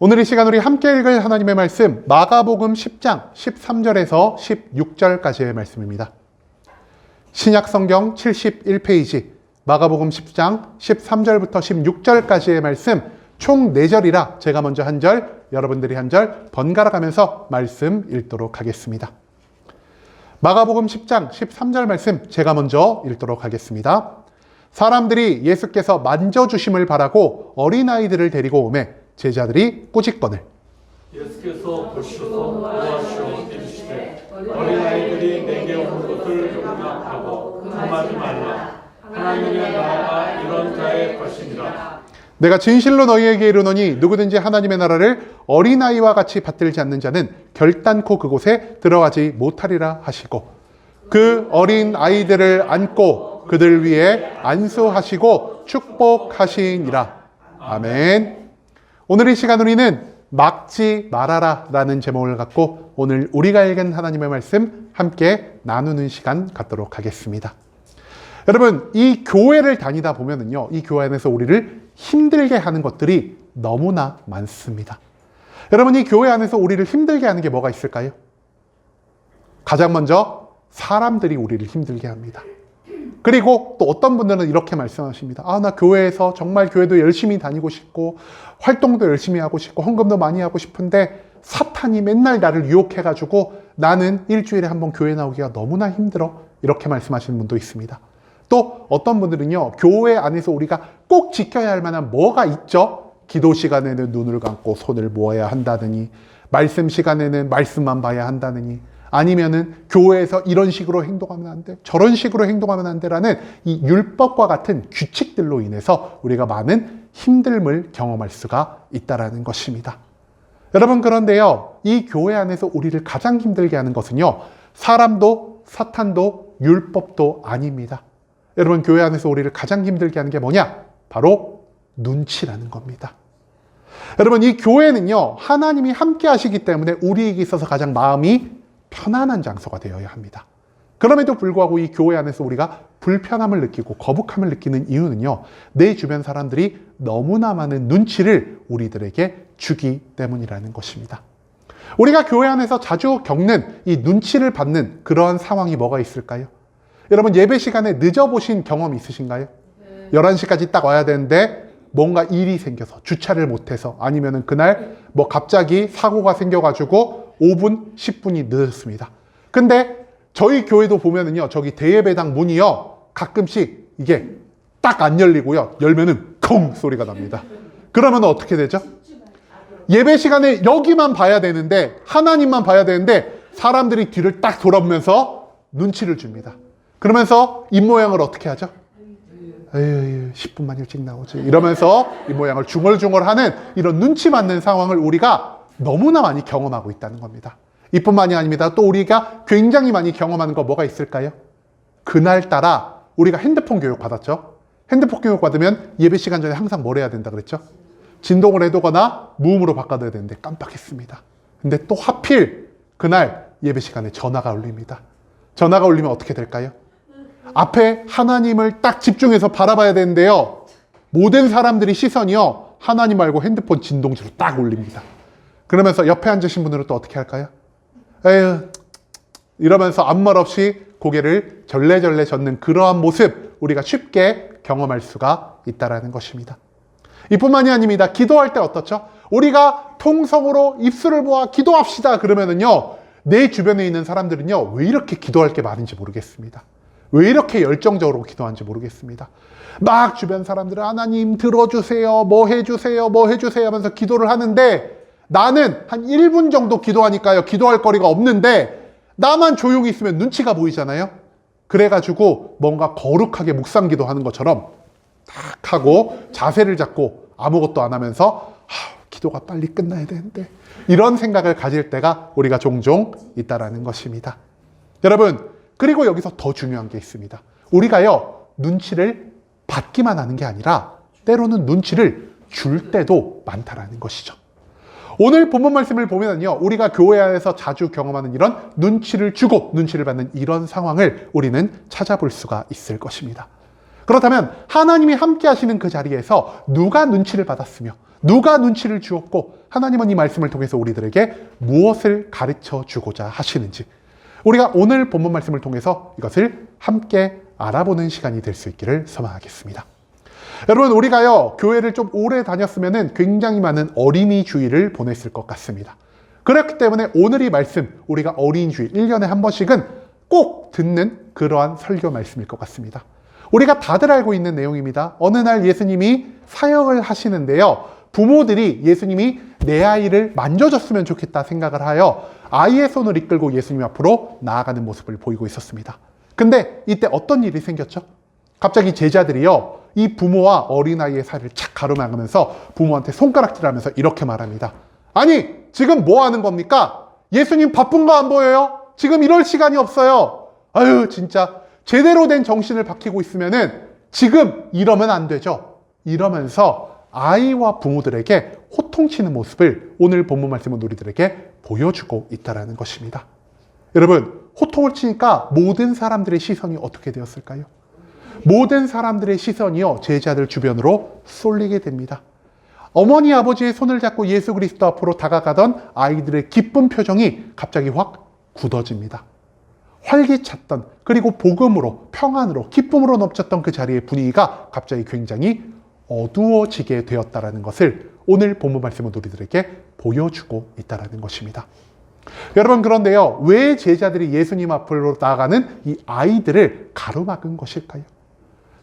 오늘 이 시간 우리 함께 읽을 하나님의 말씀 마가복음 10장 13절에서 16절까지의 말씀입니다. 신약성경 71페이지 마가복음 10장 13절부터 16절까지의 말씀 총 4절이라 제가 먼저 한 절, 여러분들이 한 절 번갈아 가면서 말씀 읽도록 하겠습니다. 마가복음 10장 13절 말씀 제가 먼저 읽도록 하겠습니다. 사람들이 예수께서 만져주심을 바라고 어린아이들을 데리고 오매 제자들이 꾸짖거늘 예수께서 보시고 노하시오 이르시되 어린아이들이 내게 오는 것을 용납하고 금하지 말라. 하나님의 나라가 이런 자의 것이니라. 내가 진실로 너희에게 이르노니 누구든지 하나님의 나라를 어린아이와 같이 받들지 않는 자는 결단코 그곳에 들어가지 못하리라 하시고 그 어린 아이들을 안고 그들 위에 안수하시고 축복하시니라. 아멘. 오늘 이 시간 우리는 막지 말아라 라는 제목을 갖고 오늘 우리가 읽은 하나님의 말씀 함께 나누는 시간 갖도록 하겠습니다. 여러분, 이 교회를 다니다 보면은요, 이 교회 안에서 우리를 힘들게 하는 것들이 너무나 많습니다. 여러분, 이 교회 안에서 우리를 힘들게 하는 게 뭐가 있을까요? 가장 먼저 사람들이 우리를 힘들게 합니다. 그리고 또 어떤 분들은 이렇게 말씀하십니다. 나 교회에서 정말 교회도 열심히 다니고 싶고 활동도 열심히 하고 싶고 헌금도 많이 하고 싶은데 사탄이 맨날 나를 유혹해가지고 나는 일주일에 한 번 교회 나오기가 너무나 힘들어. 이렇게 말씀하시는 분도 있습니다. 또 어떤 분들은요, 교회 안에서 우리가 꼭 지켜야 할 만한 뭐가 있죠? 기도 시간에는 눈을 감고 손을 모아야 한다느니, 말씀 시간에는 말씀만 봐야 한다느니, 아니면은 교회에서 이런 식으로 행동하면 안 돼, 저런 식으로 행동하면 안 돼라는 이 율법과 같은 규칙들로 인해서 우리가 많은 힘듦을 경험할 수가 있다라는 것입니다. 여러분, 그런데요, 이 교회 안에서 우리를 가장 힘들게 하는 것은요, 사람도 사탄도 율법도 아닙니다. 여러분, 교회 안에서 우리를 가장 힘들게 하는 게 뭐냐? 바로 눈치라는 겁니다. 여러분, 이 교회는요, 하나님이 함께 하시기 때문에 우리에게 있어서 가장 마음이 편안한 장소가 되어야 합니다. 그럼에도 불구하고 이 교회 안에서 우리가 불편함을 느끼고 거북함을 느끼는 이유는요, 내 주변 사람들이 너무나 많은 눈치를 우리들에게 주기 때문이라는 것입니다. 우리가 교회 안에서 자주 겪는 이 눈치를 받는 그러한 상황이 뭐가 있을까요? 여러분, 예배 시간에 늦어보신 경험 있으신가요? 11시까지 딱 와야 되는데 뭔가 일이 생겨서 주차를 못해서, 아니면은 그날 뭐 갑자기 사고가 생겨가지고 5분, 10분이 늦었습니다. 근데 저희 교회도 보면은요, 저기 대예배당 문이요, 가끔씩 이게 딱 안 열리고요, 열면은 콩 소리가 납니다. 그러면 어떻게 되죠? 예배 시간에 여기만 봐야 되는데, 하나님만 봐야 되는데 사람들이 뒤를 딱 돌아보면서 눈치를 줍니다. 그러면서 입모양을 어떻게 하죠? 에이, 10분만 일찍 나오지 이러면서 입모양을 중얼중얼하는 이런 눈치 맞는 상황을 우리가 너무나 많이 경험하고 있다는 겁니다. 이뿐만이 아닙니다. 또 우리가 굉장히 많이 경험하는 거 뭐가 있을까요? 그날따라 우리가 핸드폰 교육 받았죠? 핸드폰 교육 받으면 예배 시간 전에 항상 뭘 해야 된다 그랬죠? 진동을 해두거나 무음으로 바꿔둬야 되는데 깜빡했습니다. 근데 또 하필 그날 예배 시간에 전화가 울립니다. 전화가 울리면 어떻게 될까요? 앞에 하나님을 딱 집중해서 바라봐야 되는데요, 모든 사람들이 시선이요, 하나님 말고 핸드폰 진동지로 딱 올립니다. 그러면서 옆에 앉으신 분들은 또 어떻게 할까요? 에휴, 이러면서 아무 말 없이 고개를 절레절레 젓는 그러한 모습, 우리가 쉽게 경험할 수가 있다는 것입니다. 이뿐만이 아닙니다. 기도할 때 어떻죠? 우리가 통성으로 입술을 모아 기도합시다 그러면은요, 내 주변에 있는 사람들은요, 왜 이렇게 기도할 게 많은지 모르겠습니다. 왜 이렇게 열정적으로 기도하는지 모르겠습니다. 막 주변 사람들은 하나님 들어주세요, 뭐 해주세요, 뭐 해주세요 하면서 기도를 하는데, 나는 한 1분 정도 기도하니까요, 기도할 거리가 없는데 나만 조용히 있으면 눈치가 보이잖아요. 그래가지고 뭔가 거룩하게 묵상기도 하는 것처럼 딱 하고 자세를 잡고 아무것도 안 하면서 기도가 빨리 끝나야 되는데, 이런 생각을 가질 때가 우리가 종종 있다라는 것입니다. 여러분, 그리고 여기서 더 중요한 게 있습니다. 우리가요, 눈치를 받기만 하는 게 아니라 때로는 눈치를 줄 때도 많다라는 것이죠. 오늘 본문 말씀을 보면요, 우리가 교회 안에서 자주 경험하는 이런 눈치를 주고 눈치를 받는 이런 상황을 우리는 찾아볼 수가 있을 것입니다. 그렇다면 하나님이 함께 하시는 그 자리에서 누가 눈치를 받았으며 누가 눈치를 주었고 하나님은 이 말씀을 통해서 우리들에게 무엇을 가르쳐 주고자 하시는지 우리가 오늘 본문 말씀을 통해서 이것을 함께 알아보는 시간이 될 수 있기를 소망하겠습니다. 여러분, 우리가요 교회를 좀 오래 다녔으면 굉장히 많은 어린이 주일을 보냈을 것 같습니다. 그렇기 때문에 오늘 이 말씀, 우리가 어린이 주일 1년에 한 번씩은 꼭 듣는 그러한 설교 말씀일 것 같습니다. 우리가 다들 알고 있는 내용입니다. 어느 날 예수님이 사역을 하시는데요, 부모들이 예수님이 내 아이를 만져줬으면 좋겠다 생각을 하여 아이의 손을 이끌고 예수님 앞으로 나아가는 모습을 보이고 있었습니다. 근데 이때 어떤 일이 생겼죠? 갑자기 제자들이요, 이 부모와 어린아이의 사이를 착 가로막으면서 부모한테 손가락질하면서 이렇게 말합니다. 아니, 지금 뭐 하는 겁니까? 예수님 바쁜 거 안 보여요? 지금 이럴 시간이 없어요. 아유, 진짜 제대로 된 정신을 박히고 있으면은 지금 이러면 안 되죠. 이러면서 아이와 부모들에게 호통치는 모습을 오늘 본문 말씀은 우리들에게 보여주고 있다는 것입니다. 여러분, 호통을 치니까 모든 사람들의 시선이 어떻게 되었을까요? 모든 사람들의 시선이요, 제자들 주변으로 쏠리게 됩니다. 어머니 아버지의 손을 잡고 예수 그리스도 앞으로 다가가던 아이들의 기쁜 표정이 갑자기 확 굳어집니다. 활기찼던, 그리고 복음으로, 평안으로, 기쁨으로 넘쳤던 그 자리의 분위기가 갑자기 굉장히 어두워지게 되었다는 것을 오늘 본문 말씀은 우리들에게 보여주고 있다는 것입니다. 여러분, 그런데요, 왜 제자들이 예수님 앞으로 나아가는 이 아이들을 가로막은 것일까요?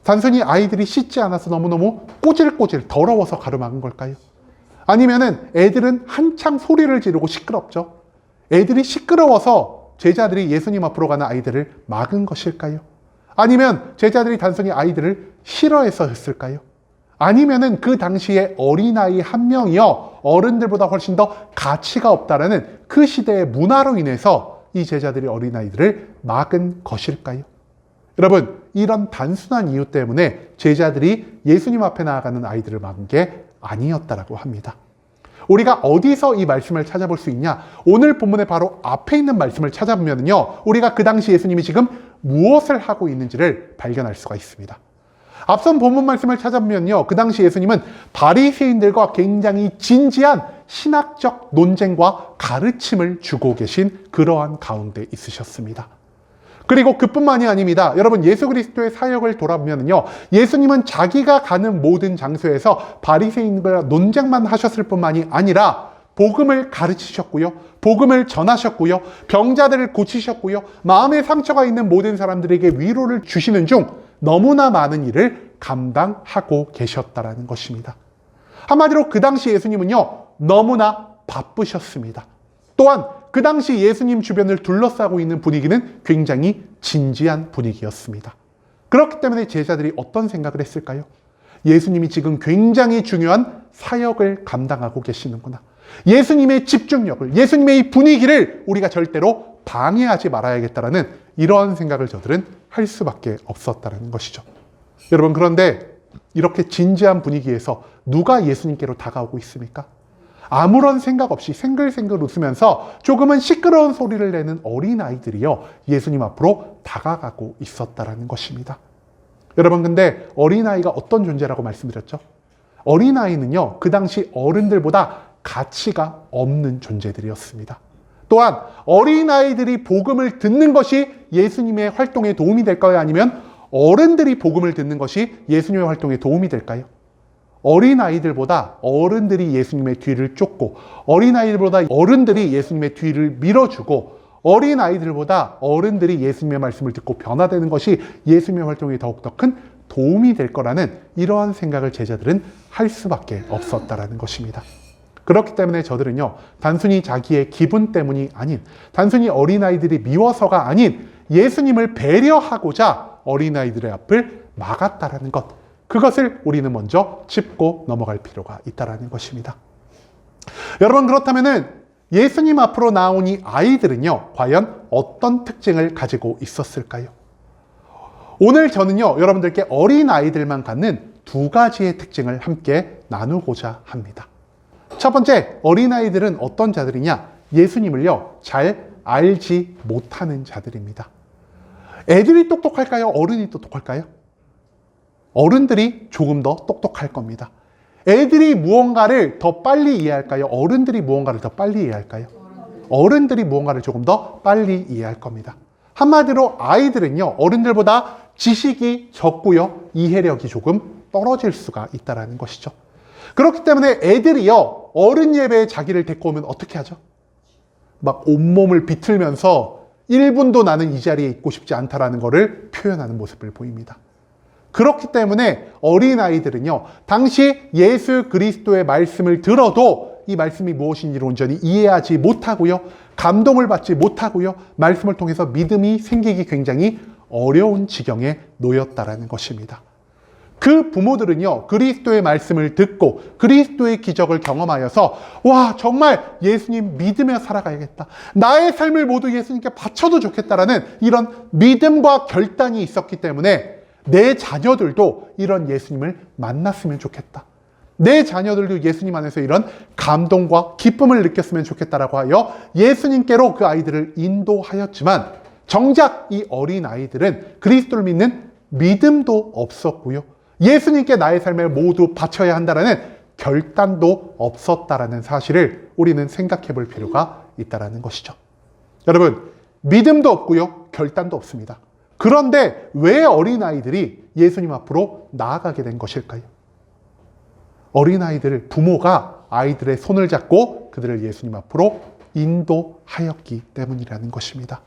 단순히 아이들이 씻지 않아서 너무너무 꼬질꼬질 더러워서 가로막은 걸까요? 아니면은 애들은 한창 소리를 지르고 시끄럽죠. 애들이 시끄러워서 제자들이 예수님 앞으로 가는 아이들을 막은 것일까요? 아니면 제자들이 단순히 아이들을 싫어했었을까요? 아니면은 그 당시에 어린아이 한 명이요, 어른들보다 훨씬 더 가치가 없다라는 그 시대의 문화로 인해서 이 제자들이 어린아이들을 막은 것일까요? 여러분, 이런 단순한 이유 때문에 제자들이 예수님 앞에 나아가는 아이들을 막은 게 아니었다라고 합니다. 우리가 어디서 이 말씀을 찾아볼 수 있냐? 오늘 본문의 바로 앞에 있는 말씀을 찾아보면요, 우리가 그 당시 예수님이 지금 무엇을 하고 있는지를 발견할 수가 있습니다. 앞선 본문 말씀을 찾아보면요, 그 당시 예수님은 바리새인들과 굉장히 진지한 신학적 논쟁과 가르침을 주고 계신 그러한 가운데 있으셨습니다. 그리고 그뿐만이 아닙니다. 여러분, 예수 그리스도의 사역을 돌아보면요, 예수님은 자기가 가는 모든 장소에서 바리새인들과 논쟁만 하셨을 뿐만이 아니라 복음을 가르치셨고요, 복음을 전하셨고요, 병자들을 고치셨고요, 마음에 상처가 있는 모든 사람들에게 위로를 주시는 중 너무나 많은 일을 감당하고 계셨다는 것입니다. 한마디로 그 당시 예수님은요, 너무나 바쁘셨습니다. 또한 그 당시 예수님 주변을 둘러싸고 있는 분위기는 굉장히 진지한 분위기였습니다. 그렇기 때문에 제자들이 어떤 생각을 했을까요? 예수님이 지금 굉장히 중요한 사역을 감당하고 계시는구나. 예수님의 집중력을, 예수님의 이 분위기를 우리가 절대로 방해하지 말아야겠다라는 이러한 생각을 저들은 할 수밖에 없었다는 것이죠. 여러분, 그런데 이렇게 진지한 분위기에서 누가 예수님께로 다가오고 있습니까? 아무런 생각 없이 생글생글 웃으면서 조금은 시끄러운 소리를 내는 어린아이들이요, 예수님 앞으로 다가가고 있었다는 것입니다. 여러분, 근데 어린아이가 어떤 존재라고 말씀드렸죠? 어린아이는요, 그 당시 어른들보다 가치가 없는 존재들이었습니다. 또한 어린아이들이 복음을 듣는 것이 예수님의 활동에 도움이 될까요? 아니면 어른들이 복음을 듣는 것이 예수님의 활동에 도움이 될까요? 어린아이들보다 어른들이 예수님의 뒤를 쫓고, 어린아이들보다 어른들이 예수님의 뒤를 밀어주고, 어린아이들보다 어른들이 예수님의 말씀을 듣고 변화되는 것이 예수님의 활동에 더욱더 큰 도움이 될 거라는 이러한 생각을 제자들은 할 수밖에 없었다라는 것입니다. 그렇기 때문에 저들은요, 단순히 자기의 기분 때문이 아닌, 단순히 어린아이들이 미워서가 아닌 예수님을 배려하고자 어린아이들의 앞을 막았다라는 것, 그것을 우리는 먼저 짚고 넘어갈 필요가 있다는 것입니다. 여러분, 그렇다면 예수님 앞으로 나온 이 아이들은요, 과연 어떤 특징을 가지고 있었을까요? 오늘 저는요, 여러분들께 어린아이들만 갖는 두 가지의 특징을 함께 나누고자 합니다. 첫 번째, 어린아이들은 어떤 자들이냐? 예수님을요, 잘 알지 못하는 자들입니다. 애들이 똑똑할까요? 어른이 똑똑할까요? 어른들이 조금 더 똑똑할 겁니다. 애들이 무언가를 더 빨리 이해할까요? 어른들이 무언가를 더 빨리 이해할까요? 어른들이 무언가를 조금 더 빨리 이해할 겁니다. 한마디로 아이들은요, 어른들보다 지식이 적고요, 이해력이 조금 떨어질 수가 있다는 것이죠. 그렇기 때문에 애들이요, 어른 예배에 자기를 데리고 오면 어떻게 하죠? 막 온몸을 비틀면서 1분도 나는 이 자리에 있고 싶지 않다라는 것을 표현하는 모습을 보입니다. 그렇기 때문에 어린아이들은요, 당시 예수 그리스도의 말씀을 들어도 이 말씀이 무엇인지를 온전히 이해하지 못하고요, 감동을 받지 못하고요, 말씀을 통해서 믿음이 생기기 굉장히 어려운 지경에 놓였다라는 것입니다. 그 부모들은요, 그리스도의 말씀을 듣고 그리스도의 기적을 경험하여서 와, 정말 예수님 믿으며 살아가야겠다, 나의 삶을 모두 예수님께 바쳐도 좋겠다라는 이런 믿음과 결단이 있었기 때문에 내 자녀들도 이런 예수님을 만났으면 좋겠다, 내 자녀들도 예수님 안에서 이런 감동과 기쁨을 느꼈으면 좋겠다라고 하여 예수님께로 그 아이들을 인도하였지만, 정작 이 어린 아이들은 그리스도를 믿는 믿음도 없었고요, 예수님께 나의 삶을 모두 바쳐야 한다라는 결단도 없었다라는 사실을 우리는 생각해 볼 필요가 있다라는 것이죠. 여러분, 믿음도 없고요, 결단도 없습니다. 그런데 왜 어린아이들이 예수님 앞으로 나아가게 된 것일까요? 어린아이들, 부모가 아이들의 손을 잡고 그들을 예수님 앞으로 인도하였기 때문이라는 것입니다.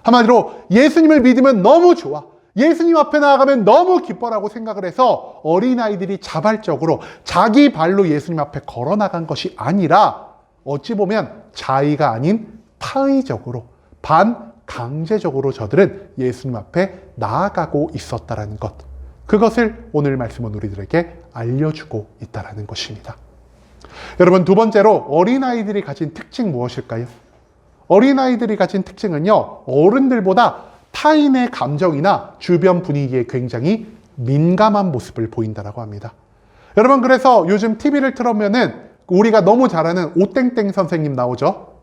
한마디로 예수님을 믿으면 너무 좋아, 예수님 앞에 나아가면 너무 기뻐라고 생각을 해서 어린아이들이 자발적으로 자기 발로 예수님 앞에 걸어 나간 것이 아니라 어찌 보면 자의가 아닌 타의적으로, 반강제적으로 저들은 예수님 앞에 나아가고 있었다는 것, 그것을 오늘 말씀은 우리들에게 알려주고 있다는 것입니다. 여러분, 두 번째로 어린아이들이 가진 특징 무엇일까요? 어린아이들이 가진 특징은요, 어른들보다 타인의 감정이나 주변 분위기에 굉장히 민감한 모습을 보인다고 합니다. 여러분, 그래서 요즘 TV를 틀어보면은 우리가 너무 잘 아는 오땡땡 선생님 나오죠?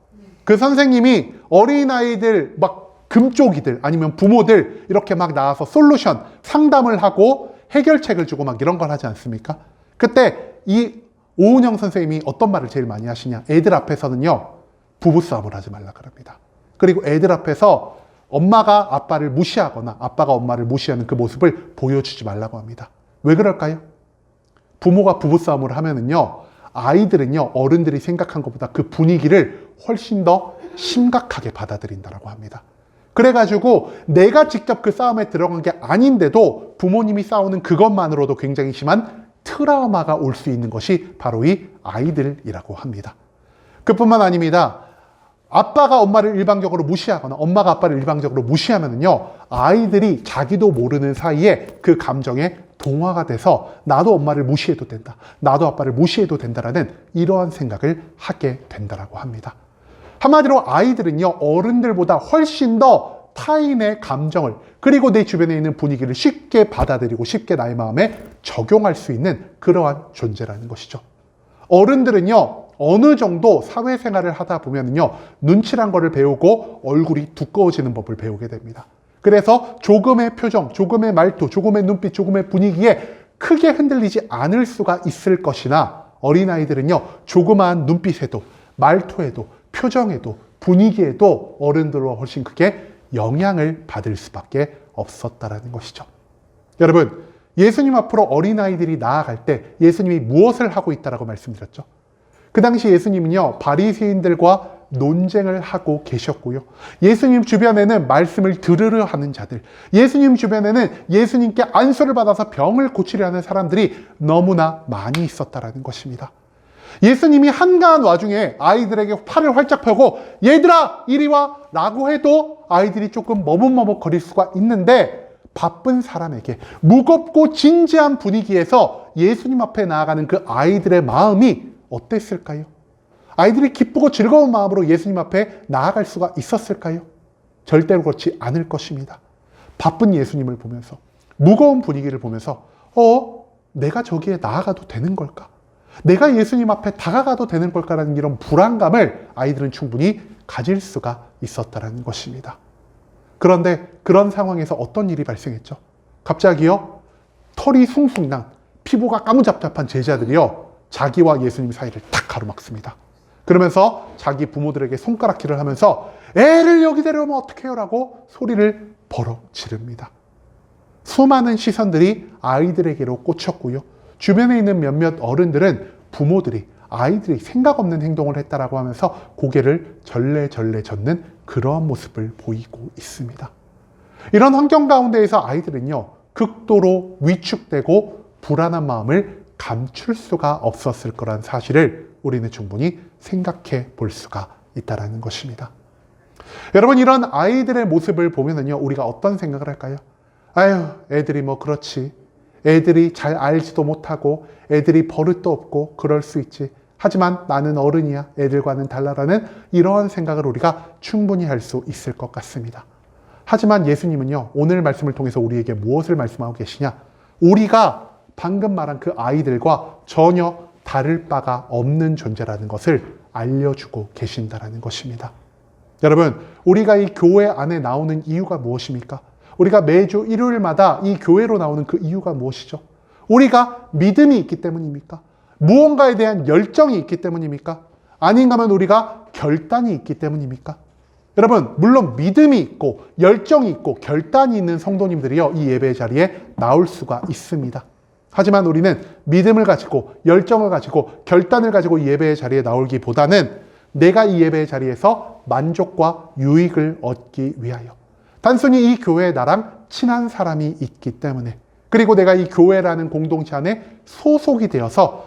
그 선생님이 어린아이들 막 금쪽이들 아니면 부모들 이렇게 막 나와서 솔루션, 상담을 하고 해결책을 주고 막 이런 걸 하지 않습니까? 그때 이 오은영 선생님이 어떤 말을 제일 많이 하시냐? 애들 앞에서는요, 부부싸움을 하지 말라 그럽니다. 그리고 애들 앞에서 엄마가 아빠를 무시하거나 아빠가 엄마를 무시하는 그 모습을 보여주지 말라고 합니다. 왜 그럴까요? 부모가 부부싸움을 하면은요, 아이들은요, 어른들이 생각한 것보다 그 분위기를 훨씬 더 심각하게 받아들인다고 합니다. 그래가지고 내가 직접 그 싸움에 들어간 게 아닌데도 부모님이 싸우는 그것만으로도 굉장히 심한 트라우마가 올 수 있는 것이 바로 이 아이들이라고 합니다. 그뿐만 아닙니다. 아빠가 엄마를 일방적으로 무시하거나 엄마가 아빠를 일방적으로 무시하면은요, 아이들이 자기도 모르는 사이에 그 감정에 동화가 돼서 나도 엄마를 무시해도 된다, 나도 아빠를 무시해도 된다라는 이러한 생각을 하게 된다고 합니다. 한마디로 아이들은요, 어른들보다 훨씬 더 타인의 감정을, 그리고 내 주변에 있는 분위기를 쉽게 받아들이고 쉽게 나의 마음에 적용할 수 있는 그러한 존재라는 것이죠. 어른들은요, 어느 정도 사회생활을 하다 보면요, 눈치란 거를 배우고 얼굴이 두꺼워지는 법을 배우게 됩니다. 그래서 조금의 표정, 조금의 말투, 조금의 눈빛, 조금의 분위기에 크게 흔들리지 않을 수가 있을 것이나, 어린아이들은요, 조그마한 눈빛에도, 말투에도, 표정에도, 분위기에도 어른들과 훨씬 크게 영향을 받을 수밖에 없었다라는 것이죠. 여러분, 예수님 앞으로 어린아이들이 나아갈 때 예수님이 무엇을 하고 있다라고 말씀드렸죠? 그 당시 예수님은요, 바리새인들과 논쟁을 하고 계셨고요, 예수님 주변에는 말씀을 들으려 하는 자들, 예수님 주변에는 예수님께 안수를 받아서 병을 고치려 하는 사람들이 너무나 많이 있었다라는 것입니다. 예수님이 한가한 와중에 아이들에게 팔을 활짝 펴고 얘들아 이리 와 라고 해도 아이들이 조금 머뭇머뭇거릴 수가 있는데, 바쁜 사람에게 무겁고 진지한 분위기에서 예수님 앞에 나아가는 그 아이들의 마음이 어땠을까요? 아이들이 기쁘고 즐거운 마음으로 예수님 앞에 나아갈 수가 있었을까요? 절대로 그렇지 않을 것입니다. 바쁜 예수님을 보면서, 무거운 분위기를 보면서 내가 저기에 나아가도 되는 걸까? 내가 예수님 앞에 다가가도 되는 걸까라는 이런 불안감을 아이들은 충분히 가질 수가 있었다는 것입니다. 그런데 그런 상황에서 어떤 일이 발생했죠? 갑자기요, 털이 숭숭 난, 피부가 까무잡잡한 제자들이요, 자기와 예수님 사이를 탁 가로막습니다. 그러면서 자기 부모들에게 손가락질을 하면서 애를 여기 데려오면 어떡해요? 라고 소리를 버럭 지릅니다. 수많은 시선들이 아이들에게로 꽂혔고요. 주변에 있는 몇몇 어른들은 부모들이 아이들이 생각 없는 행동을 했다라고 하면서 고개를 절레절레 젓는 그러한 모습을 보이고 있습니다. 이런 환경 가운데에서 아이들은요, 극도로 위축되고 불안한 마음을 감출 수가 없었을 거란 사실을 우리는 충분히 생각해 볼 수가 있다는 것입니다. 여러분, 이런 아이들의 모습을 보면은요, 우리가 어떤 생각을 할까요? 아유, 애들이 뭐 그렇지. 애들이 잘 알지도 못하고 애들이 버릇도 없고 그럴 수 있지. 하지만 나는 어른이야. 애들과는 달라라는 이러한 생각을 우리가 충분히 할 수 있을 것 같습니다. 하지만 예수님은요, 오늘 말씀을 통해서 우리에게 무엇을 말씀하고 계시냐? 우리가 방금 말한 그 아이들과 전혀 다를 바가 없는 존재라는 것을 알려주고 계신다는 것입니다. 여러분, 우리가 이 교회 안에 나오는 이유가 무엇입니까? 우리가 매주 일요일마다 이 교회로 나오는 그 이유가 무엇이죠? 우리가 믿음이 있기 때문입니까? 무언가에 대한 열정이 있기 때문입니까? 아닌가 하면 우리가 결단이 있기 때문입니까? 여러분, 물론 믿음이 있고 열정이 있고 결단이 있는 성도님들이요, 이 예배 자리에 나올 수가 있습니다. 하지만 우리는 믿음을 가지고 열정을 가지고 결단을 가지고 이 예배의 자리에 나오기보다는 내가 이 예배의 자리에서 만족과 유익을 얻기 위하여, 단순히 이 교회에 나랑 친한 사람이 있기 때문에, 그리고 내가 이 교회라는 공동체 안에 소속이 되어서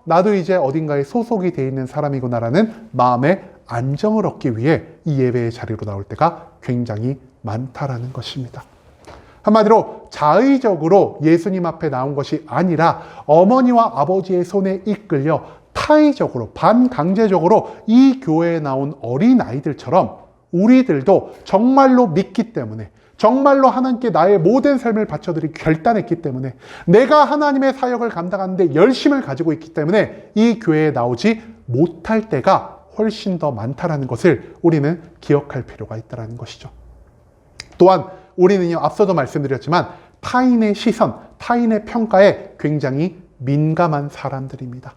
나도 이제 어딘가에 소속이 되어 있는 사람이구나라는 마음의 안정을 얻기 위해 이 예배의 자리로 나올 때가 굉장히 많다라는 것입니다. 한마디로 자의적으로 예수님 앞에 나온 것이 아니라 어머니와 아버지의 손에 이끌려 타의적으로, 반강제적으로 이 교회에 나온 어린아이들처럼 우리들도 정말로 믿기 때문에, 정말로 하나님께 나의 모든 삶을 바쳐드리기 결단했기 때문에, 내가 하나님의 사역을 감당하는데 열심을 가지고 있기 때문에 이 교회에 나오지 못할 때가 훨씬 더 많다는 것을 우리는 기억할 필요가 있다는 것이죠. 또한 우리는요, 앞서도 말씀드렸지만 타인의 시선, 타인의 평가에 굉장히 민감한 사람들입니다.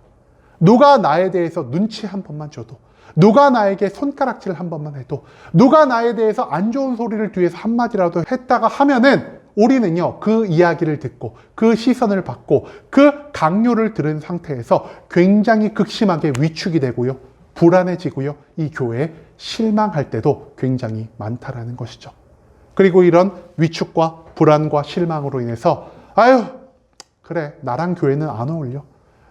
누가 나에 대해서 눈치 한 번만 줘도, 누가 나에게 손가락질 한 번만 해도, 누가 나에 대해서 안 좋은 소리를 뒤에서 한마디라도 했다가 하면은 우리는요, 그 이야기를 듣고 그 시선을 받고 그 강요를 들은 상태에서 굉장히 극심하게 위축이 되고요, 불안해지고요, 이 교회에 실망할 때도 굉장히 많다라는 것이죠. 그리고 이런 위축과 불안과 실망으로 인해서 아유, 그래, 나랑 교회는 안 어울려.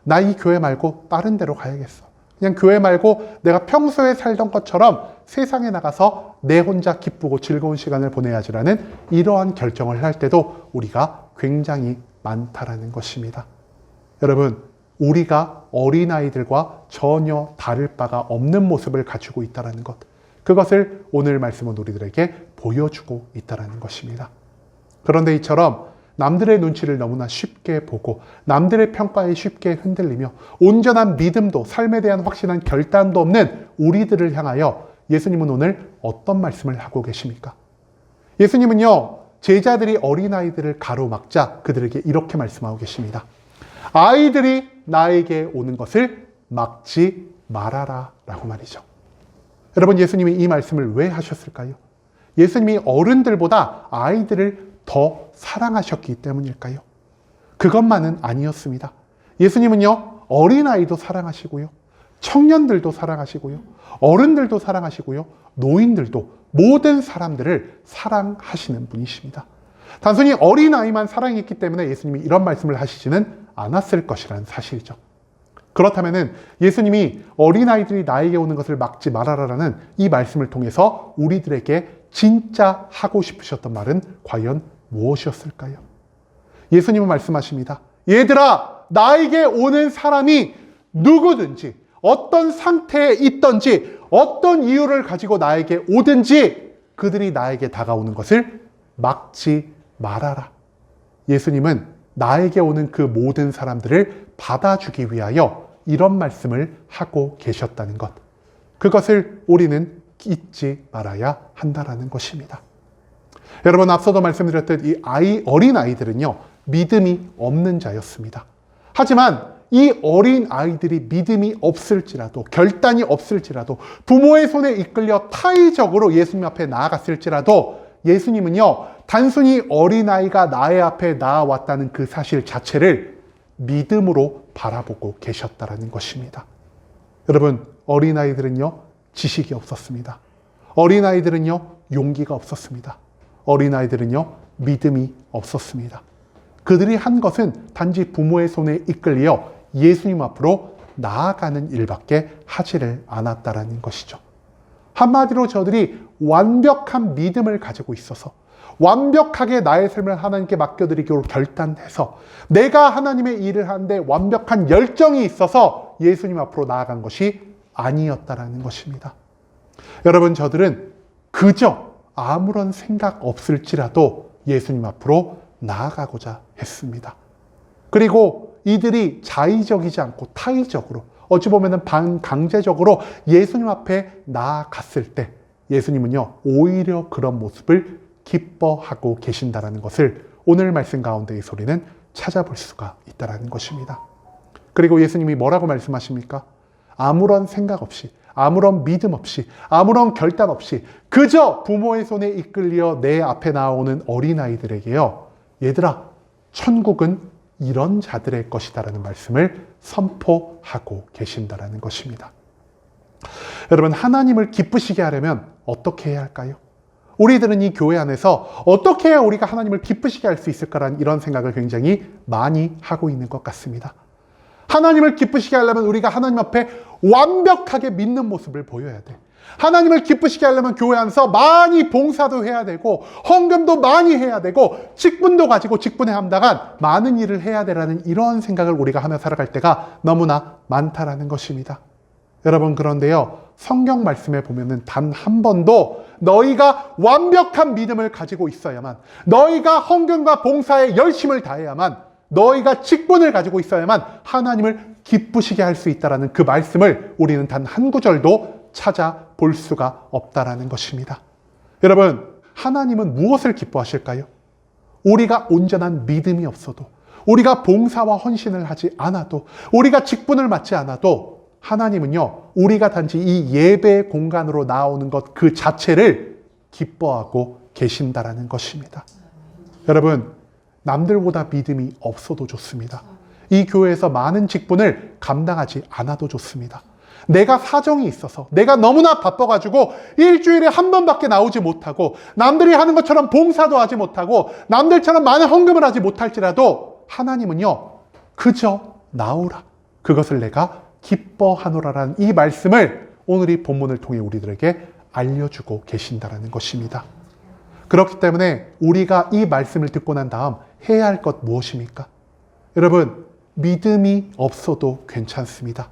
나 이 교회 말고 다른 데로 가야겠어. 그냥 교회 말고 내가 평소에 살던 것처럼 세상에 나가서 내 혼자 기쁘고 즐거운 시간을 보내야지라는 이러한 결정을 할 때도 우리가 굉장히 많다라는 것입니다. 여러분, 우리가 어린아이들과 전혀 다를 바가 없는 모습을 가지고 있다는 것, 그것을 오늘 말씀은 우리들에게 보여주고 있다는 것입니다. 그런데 이처럼 남들의 눈치를 너무나 쉽게 보고 남들의 평가에 쉽게 흔들리며 온전한 믿음도, 삶에 대한 확실한 결단도 없는 우리들을 향하여 예수님은 오늘 어떤 말씀을 하고 계십니까? 예수님은요, 제자들이 어린아이들을 가로막자 그들에게 이렇게 말씀하고 계십니다. 아이들이 나에게 오는 것을 막지 말아라 라고 말이죠. 여러분, 예수님이 이 말씀을 왜 하셨을까요? 예수님이 어른들보다 아이들을 더 사랑하셨기 때문일까요? 그것만은 아니었습니다. 예수님은요, 어린아이도 사랑하시고요, 청년들도 사랑하시고요, 어른들도 사랑하시고요, 노인들도, 모든 사람들을 사랑하시는 분이십니다. 단순히 어린아이만 사랑했기 때문에 예수님이 이런 말씀을 하시지는 않았을 것이라는 사실이죠. 그렇다면 예수님이 어린아이들이 나에게 오는 것을 막지 말아라라는 이 말씀을 통해서 우리들에게 진짜 하고 싶으셨던 말은 과연 무엇이었을까요? 예수님은 말씀하십니다. 얘들아, 나에게 오는 사람이 누구든지, 어떤 상태에 있든지, 어떤 이유를 가지고 나에게 오든지 그들이 나에게 다가오는 것을 막지 말아라. 예수님은 나에게 오는 그 모든 사람들을 받아주기 위하여 이런 말씀을 하고 계셨다는 것, 그것을 우리는 잊지 말아야 한다는 것입니다. 여러분, 앞서도 말씀드렸듯 이 어린아이들은요, 믿음이 없는 자였습니다. 하지만 이 어린 아이들이 믿음이 없을지라도, 결단이 없을지라도, 부모의 손에 이끌려 타의적으로 예수님 앞에 나아갔을지라도 예수님은요, 단순히 어린아이가 나의 앞에 나아왔다는 그 사실 자체를 믿음으로 바라보고 계셨다라는 것입니다. 여러분, 어린아이들은요, 지식이 없었습니다. 어린아이들은요, 용기가 없었습니다. 어린아이들은요, 믿음이 없었습니다. 그들이 한 것은 단지 부모의 손에 이끌려 예수님 앞으로 나아가는 일밖에 하지를 않았다라는 것이죠. 한마디로 저들이 완벽한 믿음을 가지고 있어서 완벽하게 나의 삶을 하나님께 맡겨드리기로 결단해서 내가 하나님의 일을 하는데 완벽한 열정이 있어서 예수님 앞으로 나아간 것이 아니었다라는 것입니다. 여러분, 저들은 그저 아무런 생각 없을지라도 예수님 앞으로 나아가고자 했습니다. 그리고 이들이 자의적이지 않고 타의적으로, 어찌 보면 반강제적으로 예수님 앞에 나아갔을 때 예수님은요, 오히려 그런 모습을 기뻐하고 계신다라는 것을 오늘 말씀 가운데의 소리는 찾아볼 수가 있다는 것입니다. 그리고 예수님이 뭐라고 말씀하십니까? 아무런 생각 없이, 아무런 믿음 없이, 아무런 결단 없이 그저 부모의 손에 이끌려 내 앞에 나오는 어린아이들에게요, 얘들아, 천국은 이런 자들의 것이다라는 말씀을 선포하고 계신다라는 것입니다. 여러분, 하나님을 기쁘시게 하려면 어떻게 해야 할까요? 우리들은 이 교회 안에서 어떻게 해야 우리가 하나님을 기쁘시게 할 수 있을까라는 이런 생각을 굉장히 많이 하고 있는 것 같습니다. 하나님을 기쁘시게 하려면 우리가 하나님 앞에 완벽하게 믿는 모습을 보여야 돼. 하나님을 기쁘시게 하려면 교회 안에서 많이 봉사도 해야 되고 헌금도 많이 해야 되고 직분도 가지고 직분에 합당한 많은 일을 해야 되라는 이런 생각을 우리가 하며 살아갈 때가 너무나 많다라는 것입니다. 여러분, 그런데요, 성경 말씀에 보면은 단 한 번도 너희가 완벽한 믿음을 가지고 있어야만, 너희가 헌금과 봉사에 열심을 다해야만, 너희가 직분을 가지고 있어야만 하나님을 기쁘시게 할 수 있다라는 그 말씀을 우리는 단 한 구절도 찾아볼 수가 없다라는 것입니다. 여러분, 하나님은 무엇을 기뻐하실까요? 우리가 온전한 믿음이 없어도, 우리가 봉사와 헌신을 하지 않아도, 우리가 직분을 맡지 않아도 하나님은요, 우리가 단지 이 예배 공간으로 나오는 것 그 자체를 기뻐하고 계신다라는 것입니다. 여러분, 남들보다 믿음이 없어도 좋습니다. 이 교회에서 많은 직분을 감당하지 않아도 좋습니다. 내가 사정이 있어서, 내가 너무나 바빠가지고 일주일에 한 번밖에 나오지 못하고 남들이 하는 것처럼 봉사도 하지 못하고 남들처럼 많은 헌금을 하지 못할지라도 하나님은요, 그저 나오라, 그것을 내가 기뻐하노라라는 이 말씀을 오늘 이 본문을 통해 우리들에게 알려주고 계신다라는 것입니다. 그렇기 때문에 우리가 이 말씀을 듣고 난 다음 해야 할 것 무엇입니까? 여러분, 믿음이 없어도 괜찮습니다.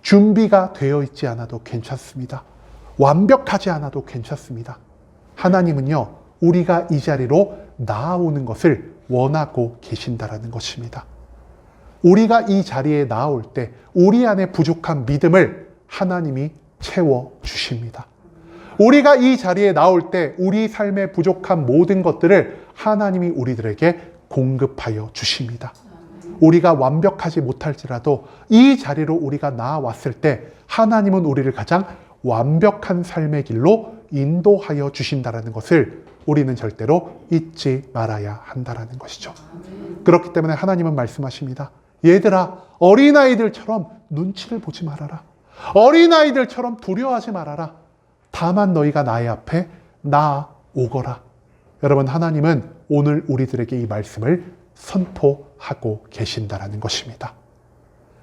준비가 되어 있지 않아도 괜찮습니다. 완벽하지 않아도 괜찮습니다. 하나님은요, 우리가 이 자리로 나아오는 것을 원하고 계신다라는 것입니다. 우리가 이 자리에 나올 때 우리 안에 부족한 믿음을 하나님이 채워주십니다. 우리가 이 자리에 나올 때 우리 삶에 부족한 모든 것들을 하나님이 우리들에게 공급하여 주십니다. 우리가 완벽하지 못할지라도 이 자리로 우리가 나아왔을 때 하나님은 우리를 가장 완벽한 삶의 길로 인도하여 주신다는 것을 우리는 절대로 잊지 말아야 한다는 것이죠. 그렇기 때문에 하나님은 말씀하십니다. 얘들아, 어린아이들처럼 눈치를 보지 말아라. 어린아이들처럼 두려워하지 말아라. 다만 너희가 나의 앞에 나오거라. 여러분, 하나님은 오늘 우리들에게 이 말씀을 선포하고 계신다는 것입니다.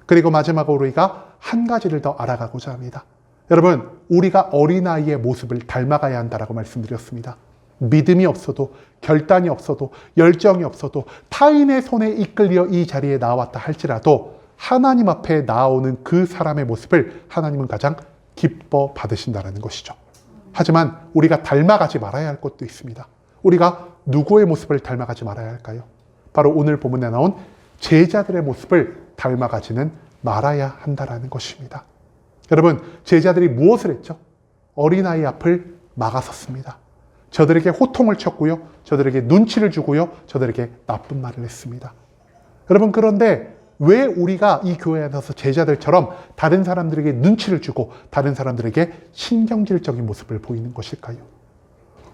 그리고 마지막으로 우리가 한 가지를 더 알아가고자 합니다. 여러분, 우리가 어린아이의 모습을 닮아가야 한다고 말씀드렸습니다. 믿음이 없어도, 결단이 없어도, 열정이 없어도, 타인의 손에 이끌려 이 자리에 나왔다 할지라도 하나님 앞에 나오는 그 사람의 모습을 하나님은 가장 기뻐 받으신다는 것이죠. 하지만 우리가 닮아가지 말아야 할 것도 있습니다. 우리가 누구의 모습을 닮아가지 말아야 할까요? 바로 오늘 본문에 나온 제자들의 모습을 닮아가지는 말아야 한다는 것입니다. 여러분, 제자들이 무엇을 했죠? 어린아이 앞을 막아섰습니다. 저들에게 호통을 쳤고요, 저들에게 눈치를 주고요, 저들에게 나쁜 말을 했습니다. 여러분, 그런데 왜 우리가 이 교회 안에서 제자들처럼 다른 사람들에게 눈치를 주고 다른 사람들에게 신경질적인 모습을 보이는 것일까요?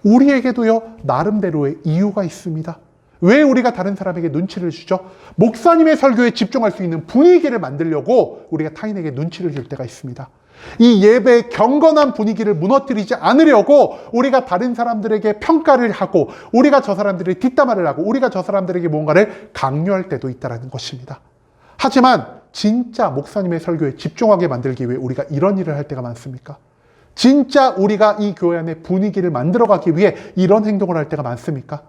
우리에게도요, 나름대로의 이유가 있습니다. 왜 우리가 다른 사람에게 눈치를 주죠? 목사님의 설교에 집중할 수 있는 분위기를 만들려고 우리가 타인에게 눈치를 줄 때가 있습니다. 이 예배의 경건한 분위기를 무너뜨리지 않으려고 우리가 다른 사람들에게 평가를 하고 우리가 저 사람들의 뒷담화를 하고 우리가 저 사람들에게 뭔가를 강요할 때도 있다는 것입니다. 하지만 진짜 목사님의 설교에 집중하게 만들기 위해 우리가 이런 일을 할 때가 많습니까? 진짜 우리가 이 교회 안에 분위기를 만들어가기 위해 이런 행동을 할 때가 많습니까?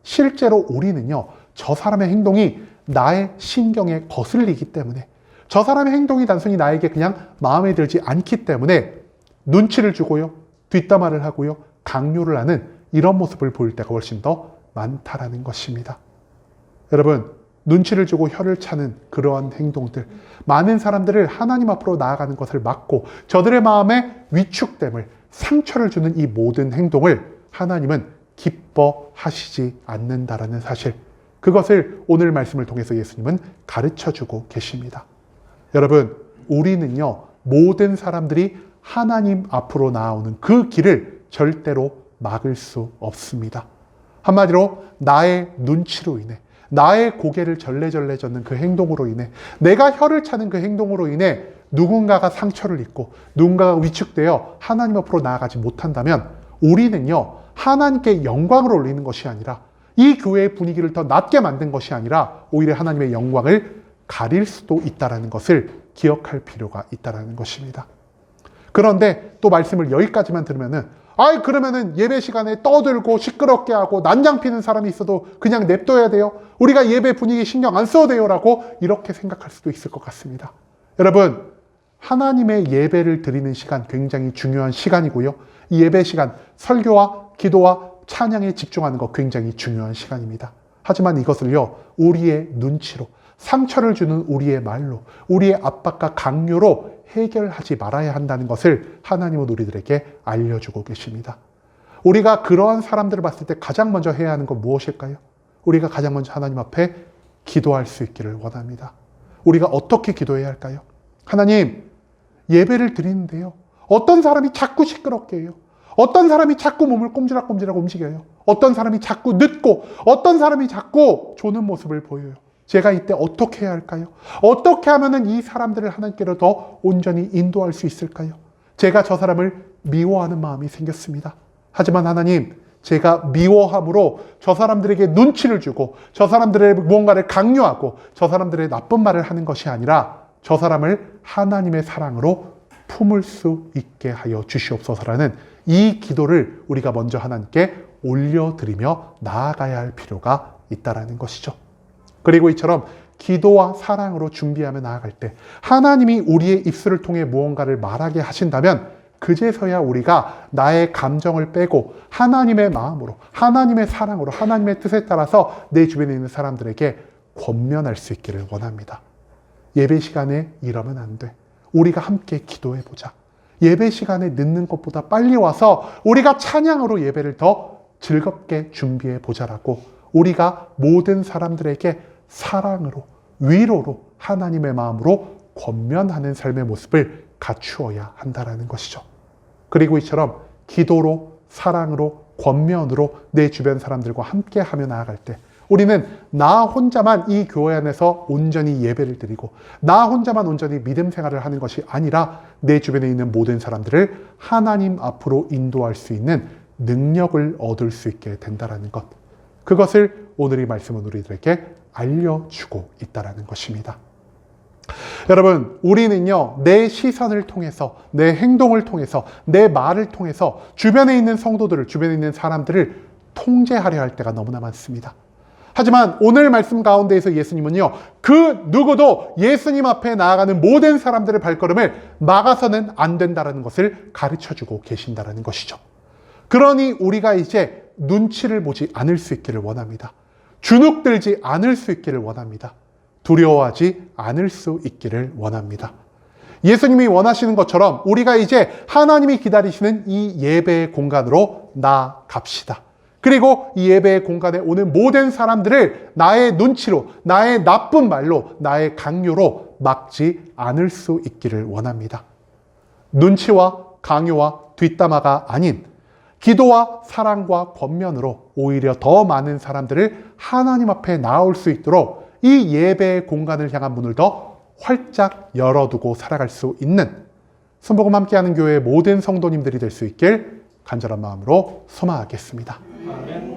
실제로 우리는요, 저 사람의 행동이 나의 신경에 거슬리기 때문에, 저 사람의 행동이 단순히 나에게 그냥 마음에 들지 않기 때문에 눈치를 주고요, 뒷담화를 하고요, 강요를 하는 이런 모습을 보일 때가 훨씬 더 많다라는 것입니다. 여러분, 눈치를 주고 혀를 차는 그러한 행동들, 많은 사람들을 하나님 앞으로 나아가는 것을 막고 저들의 마음에 위축됨을, 상처를 주는 이 모든 행동을 하나님은 기뻐하시지 않는다라는 사실, 그것을 오늘 말씀을 통해서 예수님은 가르쳐주고 계십니다. 여러분, 우리는요, 모든 사람들이 하나님 앞으로 나아오는 그 길을 절대로 막을 수 없습니다. 한마디로 나의 눈치로 인해, 나의 고개를 절레절레 젓는 그 행동으로 인해, 내가 혀를 차는 그 행동으로 인해 누군가가 상처를 입고 누군가가 위축되어 하나님 앞으로 나아가지 못한다면 우리는요, 하나님께 영광을 올리는 것이 아니라, 이 교회의 분위기를 더 낮게 만든 것이 아니라 오히려 하나님의 영광을 가릴 수도 있다는 것을 기억할 필요가 있다는 것입니다. 그런데 또 말씀을 여기까지만 들으면은, 그러면은 예배 시간에 떠들고 시끄럽게 하고 난장 피는 사람이 있어도 그냥 냅둬야 돼요? 우리가 예배 분위기 신경 안 써도 돼요? 라고 이렇게 생각할 수도 있을 것 같습니다. 여러분, 하나님의 예배를 드리는 시간 굉장히 중요한 시간이고요. 이 예배 시간, 설교와 기도와 찬양에 집중하는 것 굉장히 중요한 시간입니다. 하지만 이것을요, 우리의 눈치로, 상처를 주는 우리의 말로, 우리의 압박과 강요로 해결하지 말아야 한다는 것을 하나님은 우리들에게 알려주고 계십니다. 우리가 그러한 사람들을 봤을 때 가장 먼저 해야 하는 건 무엇일까요? 우리가 가장 먼저 하나님 앞에 기도할 수 있기를 원합니다. 우리가 어떻게 기도해야 할까요? 하나님, 예배를 드리는데요, 어떤 사람이 자꾸 시끄럽게 해요. 어떤 사람이 자꾸 몸을 꼼지락꼼지락 움직여요. 어떤 사람이 자꾸 늦고, 어떤 사람이 자꾸 조는 모습을 보여요. 제가 이때 어떻게 해야 할까요? 어떻게 하면 이 사람들을 하나님께로 더 온전히 인도할 수 있을까요? 제가 저 사람을 미워하는 마음이 생겼습니다. 하지만 하나님, 제가 미워함으로 저 사람들에게 눈치를 주고 저 사람들의 무언가를 강요하고 저 사람들의 나쁜 말을 하는 것이 아니라 저 사람을 하나님의 사랑으로 품을 수 있게 하여 주시옵소서라는 이 기도를 우리가 먼저 하나님께 올려드리며 나아가야 할 필요가 있다는 것이죠. 그리고 이처럼 기도와 사랑으로 준비하며 나아갈 때 하나님이 우리의 입술을 통해 무언가를 말하게 하신다면 그제서야 우리가 나의 감정을 빼고 하나님의 마음으로, 하나님의 사랑으로, 하나님의 뜻에 따라서 내 주변에 있는 사람들에게 권면할 수 있기를 원합니다. 예배 시간에 이러면 안 돼. 우리가 함께 기도해 보자. 예배 시간에 늦는 것보다 빨리 와서 우리가 찬양으로 예배를 더 즐겁게 준비해 보자라고 우리가 모든 사람들에게 사랑으로, 위로로, 하나님의 마음으로 권면하는 삶의 모습을 갖추어야 한다는 것이죠. 그리고 이처럼 기도로, 사랑으로, 권면으로 내 주변 사람들과 함께 하며 나아갈 때 우리는 나 혼자만 이 교회 안에서 온전히 예배를 드리고 나 혼자만 온전히 믿음 생활을 하는 것이 아니라 내 주변에 있는 모든 사람들을 하나님 앞으로 인도할 수 있는 능력을 얻을 수 있게 된다는 것. 그것을 오늘 이 말씀은 우리들에게 알려주고 있다는 것입니다. 여러분, 우리는요, 내 시선을 통해서, 내 행동을 통해서, 내 말을 통해서 주변에 있는 성도들을, 주변에 있는 사람들을 통제하려 할 때가 너무나 많습니다. 하지만 오늘 말씀 가운데에서 예수님은요, 그 누구도 예수님 앞에 나아가는 모든 사람들의 발걸음을 막아서는 안 된다는 것을 가르쳐주고 계신다는 것이죠. 그러니 우리가 이제 눈치를 보지 않을 수 있기를 원합니다. 주눅들지 않을 수 있기를 원합니다. 두려워하지 않을 수 있기를 원합니다. 예수님이 원하시는 것처럼 우리가 이제 하나님이 기다리시는 이 예배의 공간으로 나아갑시다. 그리고 이 예배의 공간에 오는 모든 사람들을 나의 눈치로, 나의 나쁜 말로, 나의 강요로 막지 않을 수 있기를 원합니다. 눈치와 강요와 뒷담화가 아닌 기도와 사랑과 권면으로 오히려 더 많은 사람들을 하나님 앞에 나올 수 있도록 이 예배의 공간을 향한 문을 더 활짝 열어두고 살아갈 수 있는 순복음 함께하는 교회의 모든 성도님들이 될 수 있길 간절한 마음으로 소망하겠습니다. 아멘.